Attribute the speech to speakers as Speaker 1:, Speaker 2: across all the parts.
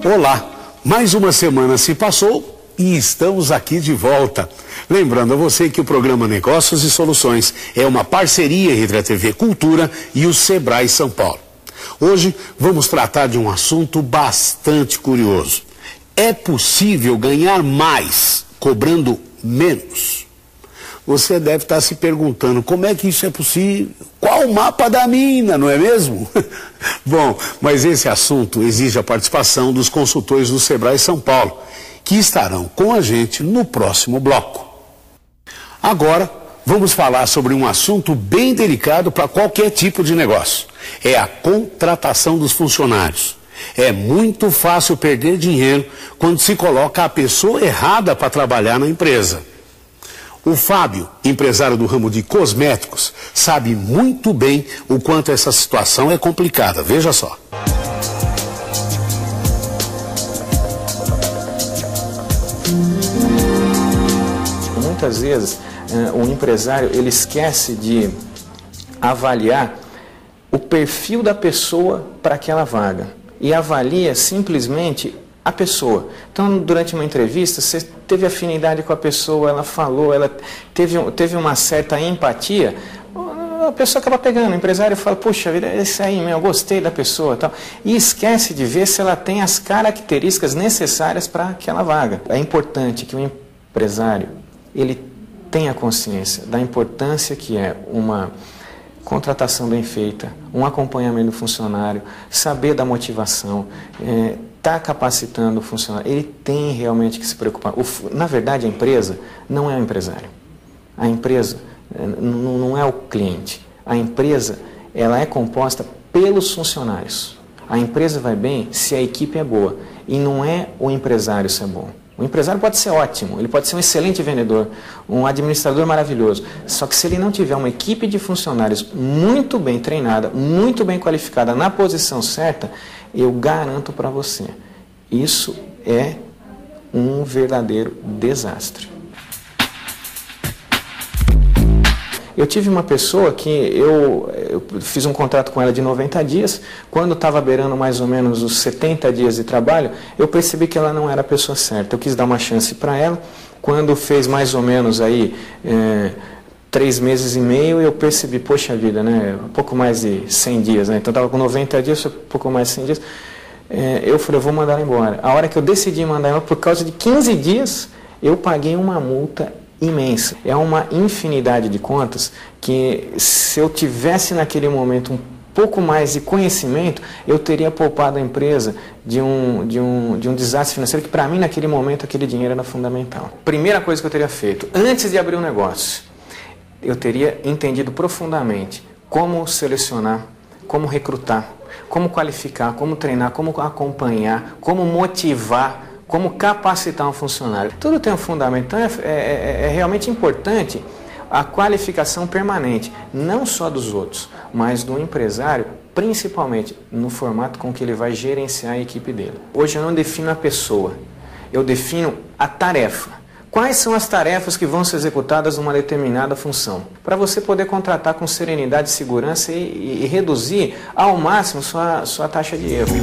Speaker 1: Olá, mais uma semana se passou e estamos aqui de volta. Lembrando a você que o programa Negócios e Soluções é uma parceria entre a TV Cultura e o Sebrae São Paulo. Hoje vamos tratar de um assunto bastante curioso. É possível ganhar mais cobrando menos? Você deve estar se perguntando como é que isso é possível? Qual o mapa da mina, não é mesmo? Bom, mas esse assunto exige a participação dos consultores do Sebrae São Paulo, que estarão com a gente no próximo bloco. Agora, vamos falar sobre um assunto bem delicado para qualquer tipo de negócio. É a contratação dos funcionários. É muito fácil perder dinheiro quando se coloca a pessoa errada para trabalhar na empresa. O Fábio, empresário do ramo de cosméticos, sabe muito bem o quanto essa situação é complicada. Veja só.
Speaker 2: Muitas vezes o empresário ele esquece de avaliar o perfil da pessoa para aquela vaga e avalia simplesmente a pessoa. Então, durante uma entrevista, você teve afinidade com a pessoa, ela falou, ela teve uma certa empatia, a pessoa acaba pegando, o empresário fala, puxa vida, esse aí, eu gostei da pessoa, tal, e esquece de ver se ela tem as características necessárias para aquela vaga. É importante que o empresário ele tenha consciência da importância que é uma contratação bem feita, um acompanhamento do funcionário, saber da motivação, está capacitando o funcionário. Ele tem realmente que se preocupar. Na verdade, a empresa não é o empresário. A empresa não é o cliente. A empresa ela é composta pelos funcionários. A empresa vai bem se a equipe é boa. E não é o empresário ser bom. O empresário pode ser ótimo, ele pode ser um excelente vendedor, um administrador maravilhoso. Só que se ele não tiver uma equipe de funcionários muito bem treinada, muito bem qualificada, na posição certa, eu garanto para você, isso é um verdadeiro desastre. Eu tive uma pessoa que eu fiz um contrato com ela de 90 dias, quando estava beirando mais ou menos os 70 dias de trabalho, eu percebi que ela não era a pessoa certa. Eu quis dar uma chance para ela, quando fez mais ou menos aí 3 meses e meio, eu percebi, poxa vida, né, um pouco mais de 100 dias, né? Então estava com 90 dias, um pouco mais de 100 dias, eu falei, eu vou mandar ela embora. A hora que eu decidi mandar ela, por causa de 15 dias, eu paguei uma multa imensa. É uma infinidade de contas que, se eu tivesse naquele momento um pouco mais de conhecimento, eu teria poupado a empresa de um desastre financeiro que, para mim, naquele momento, aquele dinheiro era fundamental. Primeira coisa que eu teria feito, antes de abrir um negócio, eu teria entendido profundamente como selecionar, como recrutar, como qualificar, como treinar, como acompanhar, como motivar, como capacitar um funcionário. Tudo tem um fundamento. Então é realmente importante a qualificação permanente, não só dos outros, mas do empresário, principalmente no formato com que ele vai gerenciar a equipe dele. Hoje eu não defino a pessoa, eu defino a tarefa. Quais são as tarefas que vão ser executadas numa determinada função? Para você poder contratar com serenidade, segurança e reduzir ao máximo sua taxa de erro.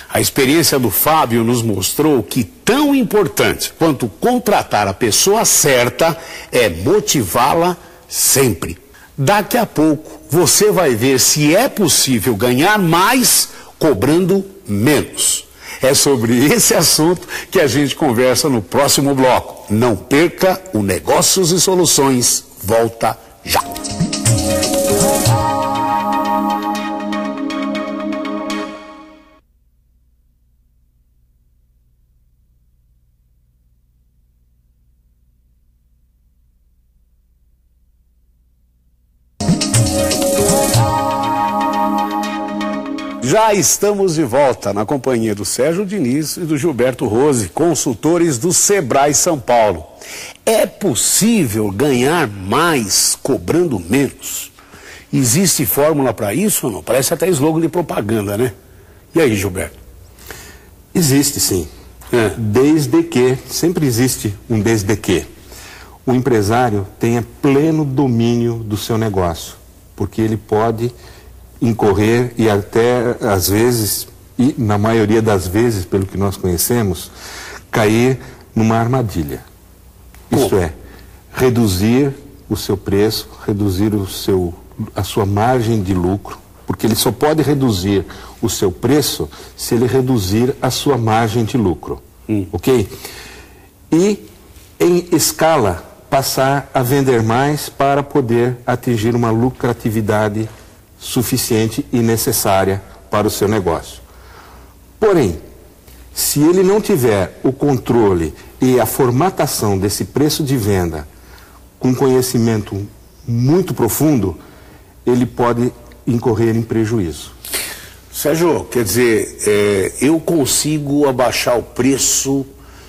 Speaker 1: A experiência do Fábio nos mostrou que tão importante quanto contratar a pessoa certa é motivá-la sempre. Daqui a pouco você vai ver se é possível ganhar mais cobrando menos. É sobre esse assunto que a gente conversa no próximo bloco. Não perca o Negócios e Soluções. Volta já. Já estamos de volta na companhia do Sérgio Diniz e do Gilberto Rose, consultores do Sebrae São Paulo. É possível ganhar mais cobrando menos? Existe fórmula para isso ou não? Parece até slogan de propaganda, né? E aí, Gilberto?
Speaker 3: Existe, sim. Desde que, sempre existe um desde que, o empresário tenha pleno domínio do seu negócio. porque ele pode incorrer e até, às vezes, e na maioria das vezes, pelo que nós conhecemos, cair numa armadilha. Isto é, reduzir o seu preço, reduzir a sua margem de lucro, porque ele só pode reduzir o seu preço se ele reduzir a sua margem de lucro. Ok? E, em escala, passar a vender mais para poder atingir uma lucratividade suficiente e necessária para o seu negócio. Porém, se ele não tiver o controle e a formatação desse preço de venda com conhecimento muito profundo, ele pode incorrer em prejuízo.
Speaker 1: Sérgio, quer dizer, eu consigo abaixar o preço,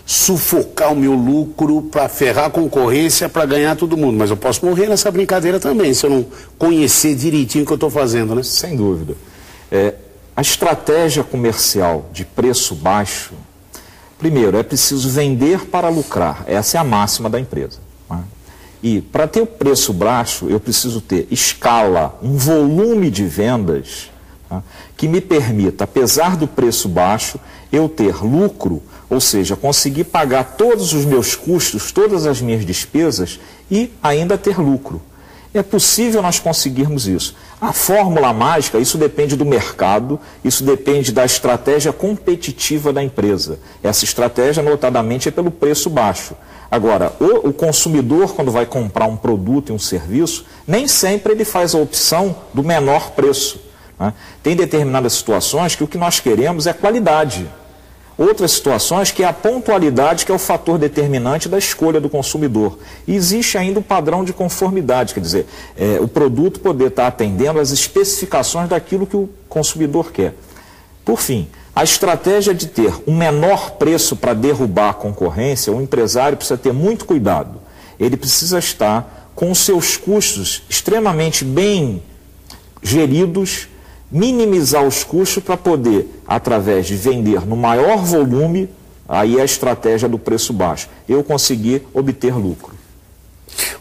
Speaker 1: sufocar o meu lucro para ferrar a concorrência, para ganhar todo mundo, mas eu posso morrer nessa brincadeira também, se eu não conhecer direitinho o que eu estou fazendo, né?
Speaker 4: Sem dúvida. A estratégia comercial de preço baixo, primeiro, é preciso vender para lucrar. Essa é a máxima da empresa. Né? E para ter o preço baixo, eu preciso ter escala, um volume de vendas, tá? Que me permita, apesar do preço baixo, eu ter lucro, ou seja, conseguir pagar todos os meus custos, todas as minhas despesas e ainda ter lucro. É possível nós conseguirmos isso. A fórmula mágica, isso depende do mercado, isso depende da estratégia competitiva da empresa. Essa estratégia, notadamente, é pelo preço baixo. Agora, o consumidor, quando vai comprar um produto e um serviço, nem sempre ele faz a opção do menor preço. Né? Tem determinadas situações que o que nós queremos é qualidade. Outras situações que é a pontualidade, que é o fator determinante da escolha do consumidor. E existe ainda o padrão de conformidade, quer dizer, o produto poder estar atendendo às especificações daquilo que o consumidor quer. Por fim, a estratégia de ter um menor preço para derrubar a concorrência, o empresário precisa ter muito cuidado. Ele precisa estar com os seus custos extremamente bem geridos, minimizar os custos para poder, através de vender no maior volume, aí é a estratégia do preço baixo, eu conseguir obter lucro.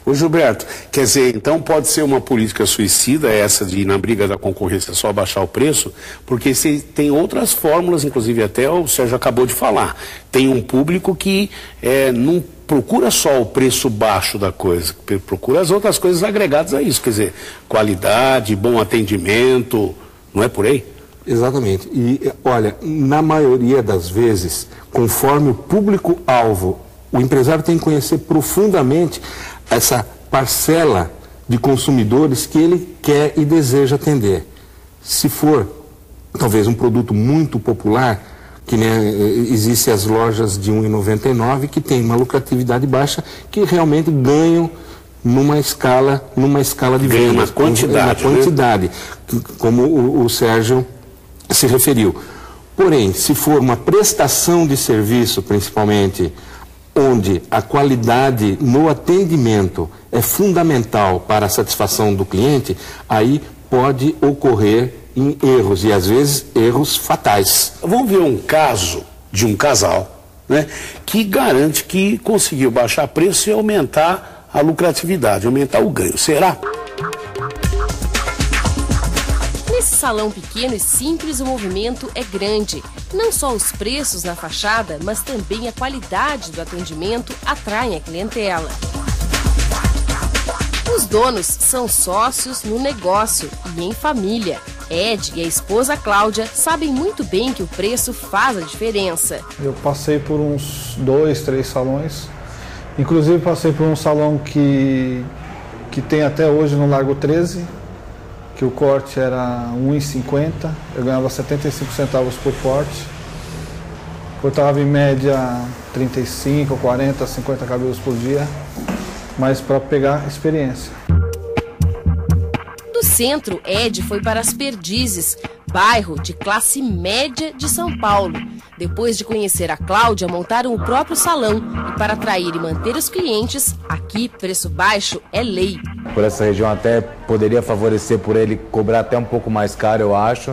Speaker 1: Ô Gilberto, quer dizer, então pode ser uma política suicida essa de ir na briga da concorrência só baixar o preço, porque se tem outras fórmulas, inclusive até o Sérgio acabou de falar, tem um público que não procura só o preço baixo da coisa, procura as outras coisas agregadas a isso, quer dizer, qualidade, bom atendimento, não é por aí?
Speaker 3: Exatamente. E, olha, na maioria das vezes, conforme o público-alvo, o empresário tem que conhecer profundamente essa parcela de consumidores que ele quer e deseja atender. Se for, talvez, um produto muito popular, que existem as lojas de R$ 1,99 que tem uma lucratividade baixa, que realmente ganham numa escala de vendas.
Speaker 1: Uma quantidade,
Speaker 3: né? Como o Sérgio se referiu. Porém, se for uma prestação de serviço, principalmente, onde a qualidade no atendimento é fundamental para a satisfação do cliente, aí pode ocorrer em erros, e às vezes erros fatais.
Speaker 1: Vamos ver um caso de um casal, né, que garante que conseguiu baixar preço e aumentar a lucratividade, aumentar o ganho. Será?
Speaker 5: Nesse salão pequeno e simples, o movimento é grande. Não só os preços na fachada, mas também a qualidade do atendimento atraem a clientela. Os donos são sócios no negócio e em família. Ed e a esposa Cláudia sabem muito bem que o preço faz a diferença.
Speaker 6: Eu passei por uns 2, 3 salões. Inclusive passei por um salão que tem até hoje no Largo 13, que o corte era R$ 1,50, eu ganhava 75 centavos por corte. Cortava em média 35, 40, 50 cabelos por dia, mas para pegar experiência.
Speaker 5: Do centro, Ed foi para as Perdizes, bairro de classe média de São Paulo. Depois de conhecer a Cláudia, montaram o próprio salão. E para atrair e manter os clientes, aqui preço baixo é lei.
Speaker 7: Por essa região até poderia favorecer por ele cobrar até um pouco mais caro, eu acho.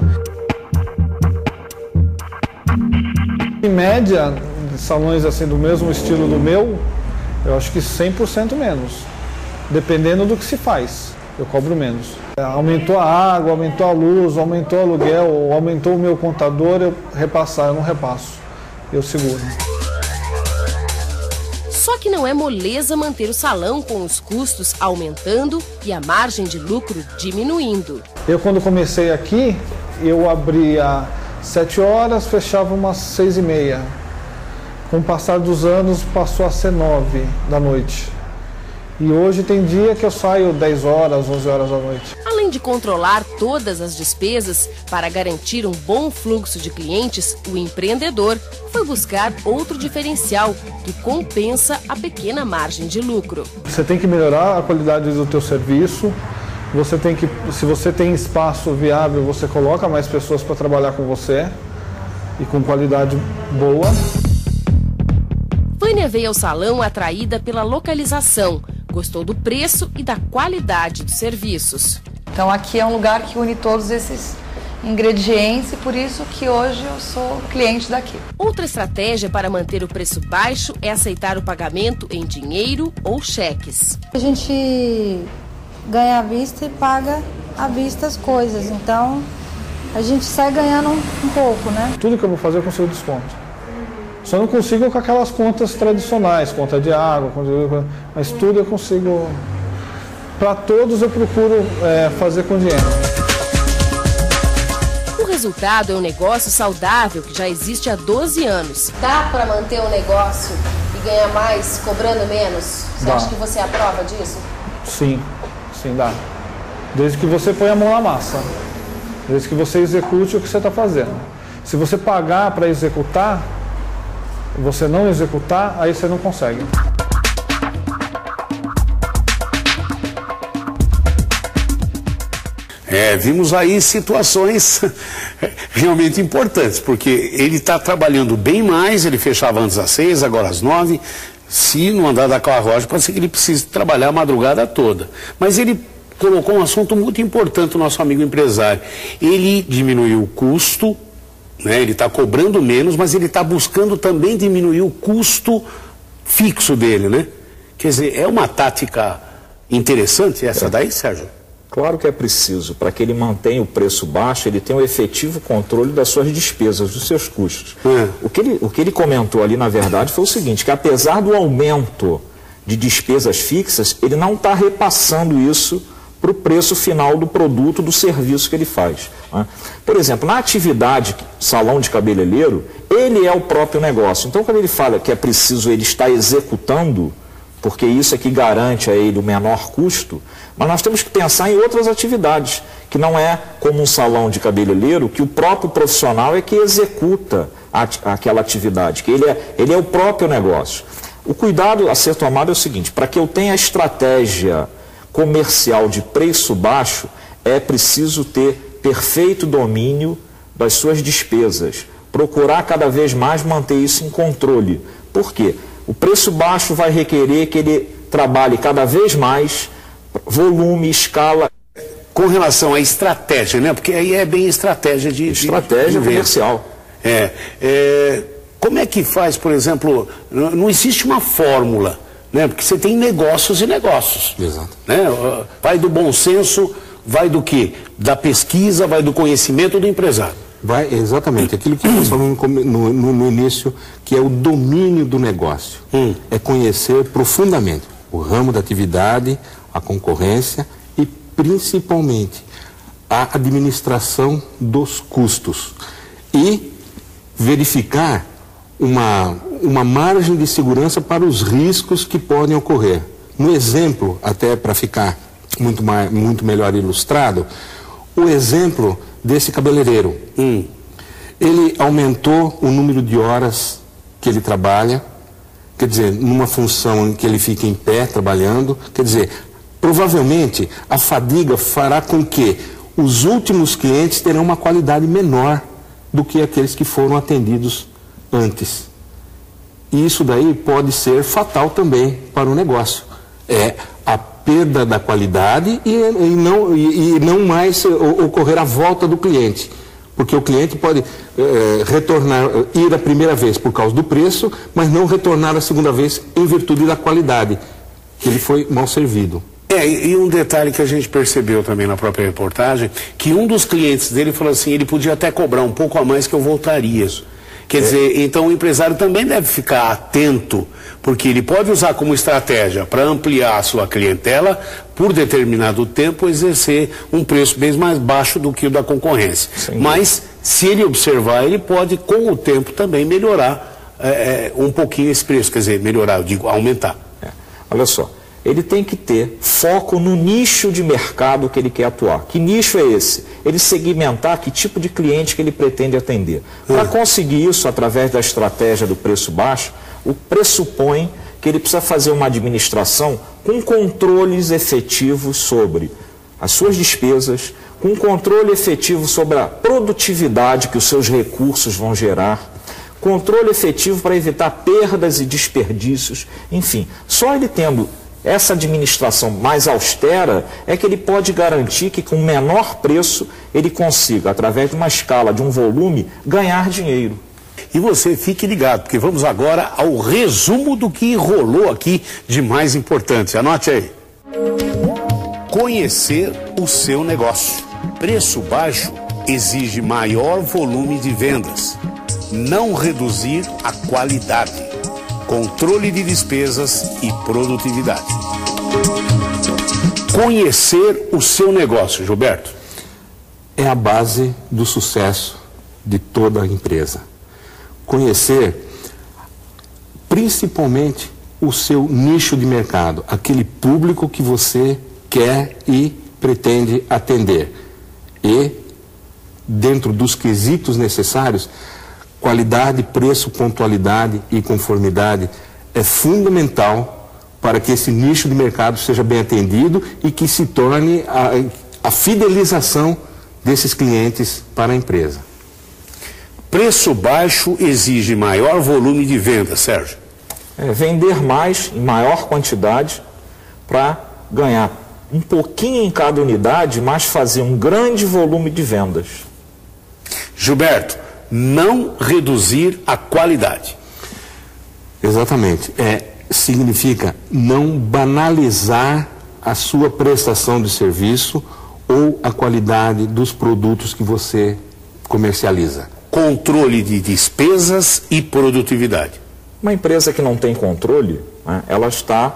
Speaker 6: Em média, salões assim do mesmo estilo do meu, eu acho que 100% menos, dependendo do que se faz. eu cobro menos. Aumentou a água, aumentou a luz, aumentou o aluguel, aumentou o meu contador, eu não repasso, eu seguro.
Speaker 5: Só que não é moleza manter o salão com os custos aumentando e a margem de lucro diminuindo.
Speaker 6: Eu, quando comecei aqui, eu abria 7 horas, fechava umas 6h30. Com o passar dos anos, passou a ser 9 da noite. E hoje tem dia que eu saio 10 horas, 11 horas da noite.
Speaker 5: Além de controlar todas as despesas para garantir um bom fluxo de clientes, o empreendedor foi buscar outro diferencial que compensa a pequena margem de lucro.
Speaker 6: Você tem que melhorar a qualidade do teu serviço. Você tem que, se você tem espaço viável, você coloca mais pessoas para trabalhar com você e com qualidade boa.
Speaker 5: Vânia veio ao salão atraída pela localização, gostou do preço e da qualidade dos serviços.
Speaker 8: Então aqui é um lugar que une todos esses ingredientes e por isso que hoje eu sou cliente daqui.
Speaker 5: Outra estratégia para manter o preço baixo é aceitar o pagamento em dinheiro ou cheques.
Speaker 9: A gente ganha à vista e paga à vista as coisas, então a gente sai ganhando um pouco, né?
Speaker 6: Tudo que eu vou fazer eu consigo desconto. Só não consigo com aquelas contas tradicionais, conta de água, mas tudo eu consigo. Para todos eu procuro fazer com dinheiro.
Speaker 5: O resultado é um negócio saudável que já existe há 12 anos. Dá para manter um negócio e ganhar mais cobrando menos? Você acha que você aprova disso?
Speaker 6: Sim, sim, dá. Desde que você põe a mão na massa. Desde que você execute o que você está fazendo. Se você pagar para executar, você não executar, aí você não consegue.
Speaker 1: Vimos aí situações realmente importantes, porque ele está trabalhando bem mais, ele fechava antes às 6, agora às 9. Se não andar da carruagem, pode ser que ele precise trabalhar a madrugada toda. Mas ele colocou um assunto muito importante, o nosso amigo empresário. Ele diminuiu o custo, né? Ele está cobrando menos, mas ele está buscando também diminuir o custo fixo dele, né? Quer dizer, é uma tática interessante essa daí, Sérgio?
Speaker 4: Claro que é preciso, para que ele mantenha o preço baixo, ele tenha o efetivo controle das suas despesas, dos seus custos. O que ele comentou ali, na verdade, foi o seguinte, que apesar do aumento de despesas fixas, ele não está repassando isso para o preço final do produto, do serviço que ele faz. Né? Por exemplo, na atividade salão de cabeleireiro, ele é o próprio negócio. Então, quando ele fala que é preciso ele estar executando, porque isso é que garante a ele o menor custo, mas nós temos que pensar em outras atividades, que não é como um salão de cabeleireiro, que o próprio profissional é que executa aquela atividade, que ele é o próprio negócio. O cuidado a ser tomado é o seguinte, para que eu tenha estratégia comercial de preço baixo, é preciso ter perfeito domínio das suas despesas, procurar cada vez mais manter isso em controle. Por quê? O preço baixo vai requerer que ele trabalhe cada vez mais volume, escala.
Speaker 1: Com relação à estratégia, né? Porque aí é bem estratégia de
Speaker 4: comercial.
Speaker 1: Como é que faz, por exemplo, não existe uma fórmula, né? Porque você tem negócios e negócios.
Speaker 3: Exato.
Speaker 1: Né? Vai do bom senso, vai do quê? Da pesquisa, vai do conhecimento do empresário.
Speaker 3: Vai, exatamente, aquilo que nós falamos no início, que é o domínio do negócio. É conhecer profundamente o ramo da atividade, a concorrência e, principalmente, a administração dos custos. E verificar uma margem de segurança para os riscos que podem ocorrer. No exemplo, até para ficar muito melhor ilustrado, o exemplo desse cabeleireiro. Ele aumentou o número de horas que ele trabalha, quer dizer, numa função em que ele fica em pé trabalhando, quer dizer, provavelmente a fadiga fará com que os últimos clientes terão uma qualidade menor do que aqueles que foram atendidos antes. E isso daí pode ser fatal também para o negócio. É a perda da qualidade e não mais ocorrer a volta do cliente. Porque o cliente pode retornar, ir a primeira vez por causa do preço, mas não retornar a segunda vez em virtude da qualidade, que ele foi mal servido.
Speaker 1: E um detalhe que a gente percebeu também na própria reportagem, que um dos clientes dele falou assim, ele podia até cobrar um pouco a mais que eu voltaria. Quer dizer, então o empresário também deve ficar atento, porque ele pode usar como estratégia para ampliar a sua clientela, por determinado tempo exercer um preço bem mais baixo do que o da concorrência. Sim. Mas, se ele observar, ele pode com o tempo também melhorar um pouquinho esse preço, quer dizer, melhorar, eu digo, aumentar.
Speaker 4: Olha só, ele tem que ter foco no nicho de mercado que ele quer atuar. Que nicho é esse? Ele segmentar que tipo de cliente que ele pretende atender. Para conseguir isso, através da estratégia do preço baixo, o pressupõe que ele precisa fazer uma administração com controles efetivos sobre as suas despesas, com controle efetivo sobre a produtividade que os seus recursos vão gerar, controle efetivo para evitar perdas e desperdícios, enfim, só ele tendo essa administração mais austera é que ele pode garantir que com menor preço ele consiga, através de uma escala, de um volume, ganhar dinheiro.
Speaker 1: E você fique ligado, porque vamos agora ao resumo do que rolou aqui de mais importante. Anote aí. Conhecer o seu negócio. Preço baixo exige maior volume de vendas. Não reduzir a qualidade. Controle de despesas e produtividade. Conhecer o seu negócio, Gilberto.
Speaker 3: É a base do sucesso de toda a empresa. Conhecer principalmente o seu nicho de mercado, aquele público que você quer e pretende atender. E, dentro dos quesitos necessários, qualidade, preço, pontualidade e conformidade é fundamental para que esse nicho de mercado seja bem atendido e que se torne a fidelização desses clientes para a empresa.
Speaker 1: Preço baixo exige maior volume de venda, Sérgio.
Speaker 4: Vender mais em maior quantidade para ganhar um pouquinho em cada unidade, mas fazer um grande volume de vendas.
Speaker 1: Gilberto, não reduzir a qualidade.
Speaker 3: Exatamente. Significa não banalizar a sua prestação de serviço ou a qualidade dos produtos que você comercializa.
Speaker 1: Controle de despesas e produtividade.
Speaker 4: Uma empresa que não tem controle, ela está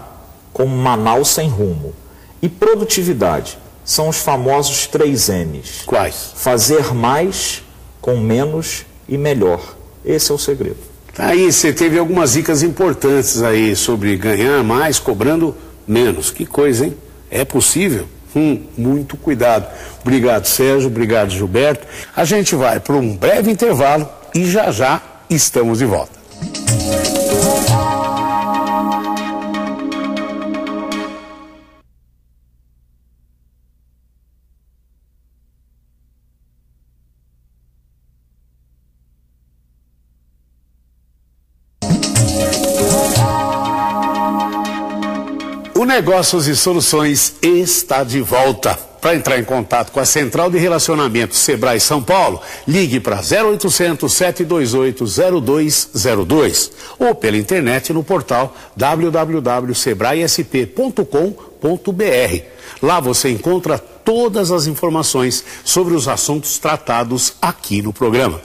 Speaker 4: como Manaus sem rumo. E produtividade são os famosos 3 M's.
Speaker 1: Quais?
Speaker 4: Fazer mais com menos e melhor. Esse é o segredo.
Speaker 1: Aí você teve algumas dicas importantes aí sobre ganhar mais cobrando menos. Que coisa, hein? É possível? Muito cuidado. Obrigado, Sérgio. Obrigado, Gilberto. A gente vai para um breve intervalo e já já estamos de volta. O Negócios e Soluções está de volta. Para entrar em contato com a Central de Relacionamento Sebrae São Paulo, ligue para 0800 728 0202 ou pela internet no portal www.sebraesp.com.br. Lá você encontra todas as informações sobre os assuntos tratados aqui no programa.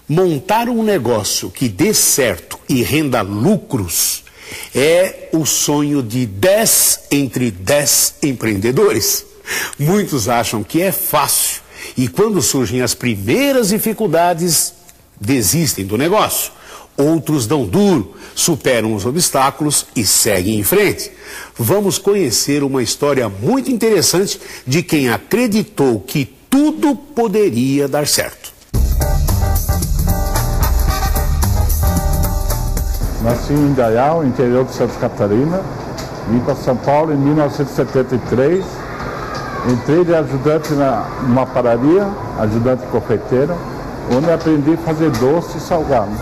Speaker 1: Montar um negócio que dê certo e renda lucros é o sonho de 10 entre 10 empreendedores. Muitos acham que é fácil e quando surgem as primeiras dificuldades, desistem do negócio. Outros dão duro, superam os obstáculos e seguem em frente. Vamos conhecer uma história muito interessante de quem acreditou que tudo poderia dar certo.
Speaker 10: Nasci em Indaial, interior de Santa Catarina. Vim para São Paulo em 1973. Entrei de ajudante numa padaria, ajudante confeiteiro, onde aprendi a fazer doce e salgado.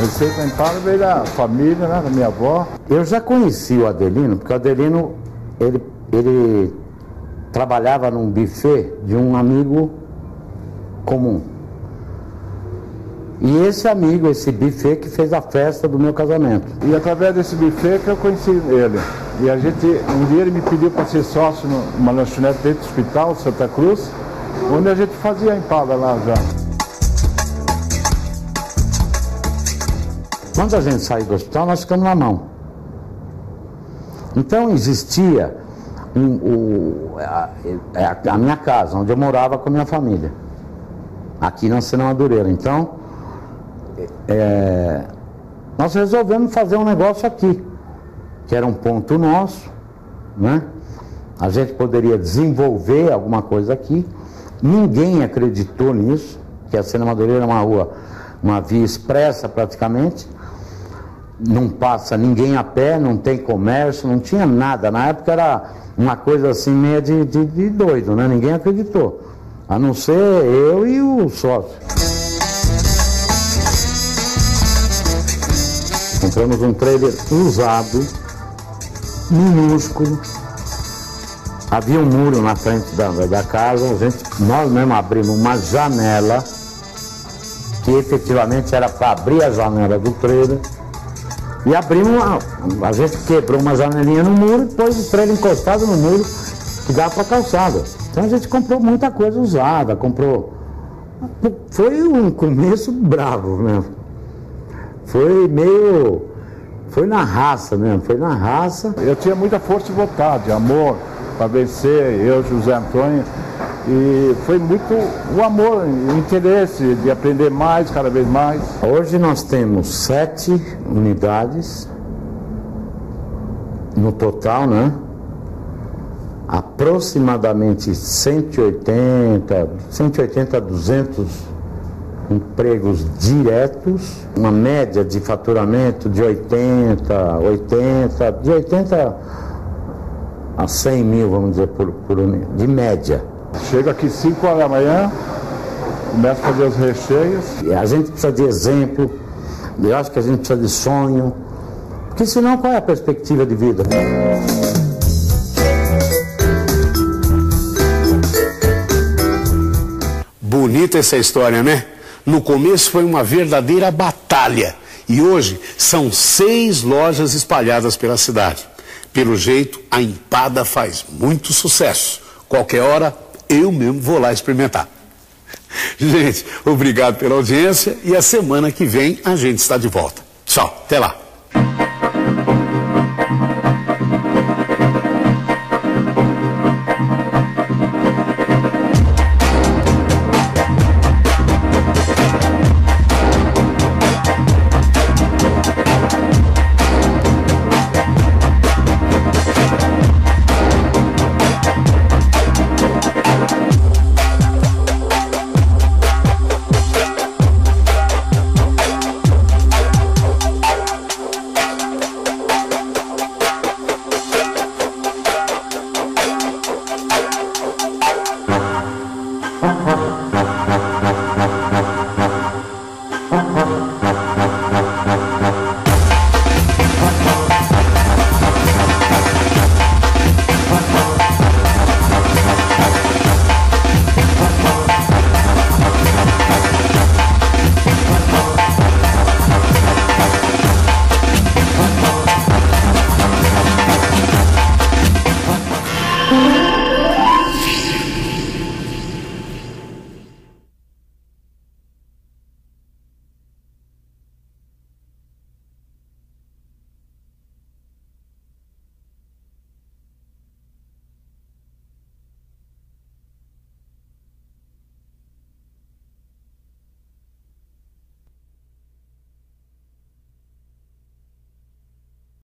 Speaker 10: Comecei com a empada, veio da família, né, da minha avó.
Speaker 11: Eu já conheci o Adelino, porque o Adelino, ele trabalhava num buffet de um amigo comum. E esse amigo, esse buffet que fez a festa do meu casamento.
Speaker 10: E através desse buffet que eu conheci ele. E a gente, um dia ele me pediu para ser sócio numa lanchonete dentro do hospital, Santa Cruz, onde a gente fazia a empada lá já.
Speaker 11: Quando a gente saiu do hospital, nós ficamos na mão. Então existia a minha casa, onde eu morava com a minha família, aqui na Senão Madureira. Então, nós resolvemos fazer um negócio aqui, que era um ponto nosso, né? A gente poderia desenvolver alguma coisa aqui. Ninguém acreditou nisso, que a Senão Madureira é uma via expressa praticamente. Não passa ninguém a pé, não tem comércio, não tinha nada. Na época era uma coisa assim meio de doido, né? Ninguém acreditou, a não ser eu e o sócio. Compramos um trailer usado, minúsculo. Havia um muro na frente da casa, nós mesmo abrimos uma janela, que efetivamente era para abrir a janela do trailer. E abrimos, a gente quebrou uma janelinha no muro e pôs o trailer encostado no muro que dava para a calçada. Então a gente comprou muita coisa usada, Foi um começo bravo mesmo. Foi na raça mesmo, foi na raça.
Speaker 10: Eu tinha muita força de vontade, amor para vencer, eu, José Antônio. E foi muito o amor, o interesse de aprender mais, cada vez mais.
Speaker 11: Hoje nós temos 7 unidades no total, né? Aproximadamente 180 a 200 empregos diretos, uma média de faturamento de 80 a 100 mil, vamos dizer, de média.
Speaker 10: Chego aqui 5 horas da manhã, começo a fazer os recheios.
Speaker 11: E a gente precisa de exemplo, eu acho que a gente precisa de sonho, porque senão qual é a perspectiva de vida?
Speaker 1: Bonita essa história, né? No começo foi uma verdadeira batalha e hoje são 6 lojas espalhadas pela cidade. Pelo jeito, a empada faz muito sucesso. Qualquer hora, eu mesmo vou lá experimentar. Gente, obrigado pela audiência e a semana que vem a gente está de volta. Tchau, até lá.